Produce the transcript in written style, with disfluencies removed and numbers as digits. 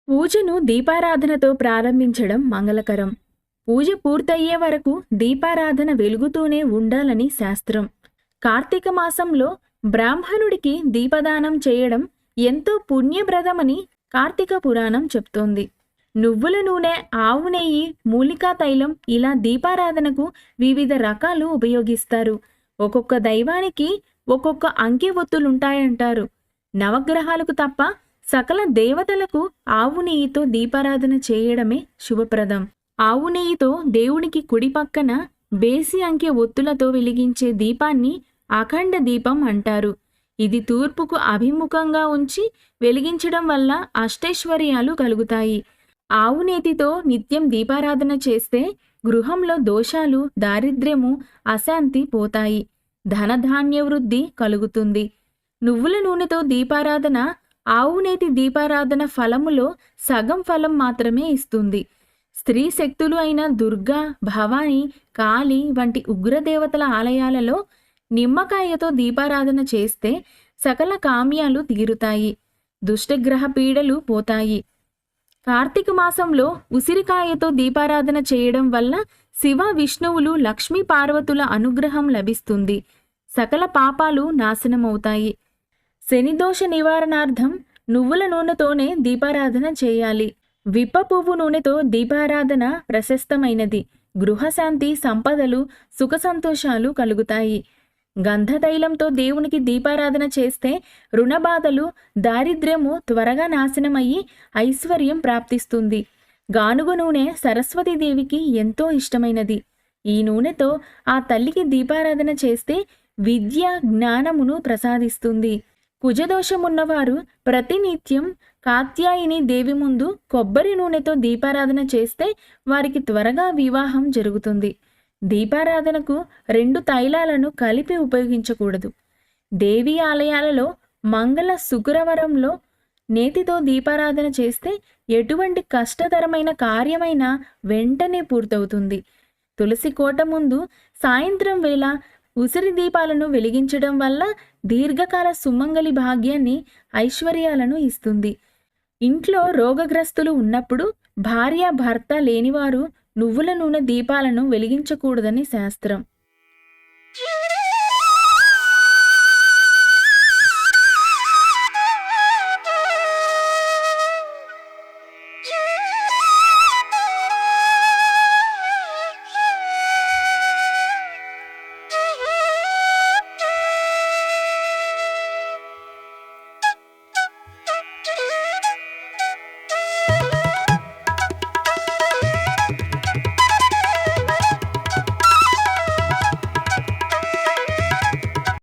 పూజను దీపారాధనతో ప్రారంభించడం మంగళకరం. పూజ పూర్తయ్యే వరకు దీపారాధన వెలుగుతూనే ఉండాలని శాస్త్రం. కార్తీక మాసంలో బ్రాహ్మణుడికి దీపదానం చేయడం ఎంతో పుణ్యప్రదమని కార్తీక పురాణం చెప్తోంది. నువ్వుల నూనె, ఆవు నెయ్యి, మూలికా తైలం ఇలా దీపారాధనకు వివిధ రకాలు ఉపయోగిస్తారు. ఒక్కొక్క దైవానికి ఒక్కొక్క అంకె ఒత్తులుంటాయంటారు. నవగ్రహాలకు తప్ప సకల దేవతలకు ఆవు నెయ్యితో దీపారాధన చేయడమే శుభప్రదం. ఆవు నెయ్యితో దేవునికి కుడి పక్కన బేసి అంకె ఒత్తులతో వెలిగించే దీపాన్ని అఖండ దీపం అంటారు. ఇది తూర్పుకు అభిముఖంగా ఉంచి వెలిగించడం వల్ల అష్టైశ్వర్యాలు కలుగుతాయి. ఆవు నేతితో నిత్యం దీపారాధన చేస్తే గృహంలో దోషాలు, దారిద్ర్యము, అశాంతి పోతాయి. ధనధాన్య వృద్ధి కలుగుతుంది. నువ్వుల నూనెతో దీపారాధన ఆవు నేతి దీపారాధన ఫలములో సగం ఫలం మాత్రమే ఇస్తుంది. స్త్రీ శక్తులు అయిన దుర్గా, భవాని, కాళి వంటి ఉగ్రదేవతల ఆలయాలలో నిమ్మకాయతో దీపారాధన చేస్తే సకల కామ్యాలు తీరుతాయి. దుష్టగ్రహ పీడలు పోతాయి. కార్తీక మాసంలో ఉసిరికాయతో దీపారాధన చేయడం వల్ల శివ, విష్ణువులు, లక్ష్మీ పార్వతుల అనుగ్రహం లభిస్తుంది. సకల పాపాలు నాశనమవుతాయి. శనిదోష నివారణార్థం నువ్వుల నూనెతోనే దీపారాధన చేయాలి. విప్ప పువ్వు నూనెతో దీపారాధన ప్రశస్తమైనది. గృహశాంతి, సంపదలు, సుఖ సంతోషాలు కలుగుతాయి. గంధతైలంతో దేవునికి దీపారాధన చేస్తే రుణబాధలు, దారిద్ర్యము త్వరగా నాశనమయ్యి ఐశ్వర్యం ప్రాప్తిస్తుంది. గానుగ నూనె సరస్వతీదేవికి ఎంతో ఇష్టమైనది. ఈ నూనెతో ఆ తల్లికి దీపారాధన చేస్తే విద్య, జ్ఞానమును ప్రసాదిస్తుంది. కుజదోషమున్నవారు ప్రతినిత్యం కాత్యాయిని దేవి ముందు కొబ్బరి నూనెతో దీపారాధన చేస్తే వారికి త్వరగా వివాహం జరుగుతుంది. దీపారాధనకు 2 తైలాలను కలిపి ఉపయోగించకూడదు. దేవీ ఆలయాలలో మంగళ శుక్రవారంలో నేతితో దీపారాధన చేస్తే ఎటువంటి కష్టతరమైన కార్యమైనా వెంటనే పూర్తవుతుంది. తులసి కోట ముందు సాయంత్రం వేళ ఉసిరి దీపాలను వెలిగించడం వల్ల దీర్ఘకాల సుమంగళి భాగ్యాన్ని, ఐశ్వర్యాలను ఇస్తుంది. ఇంట్లో రోగగ్రస్తులు ఉన్నప్పుడు భార్య, భర్త లేనివారు నువ్వుల నూనె దీపాలను వెలిగించకూడదని శాస్త్రం.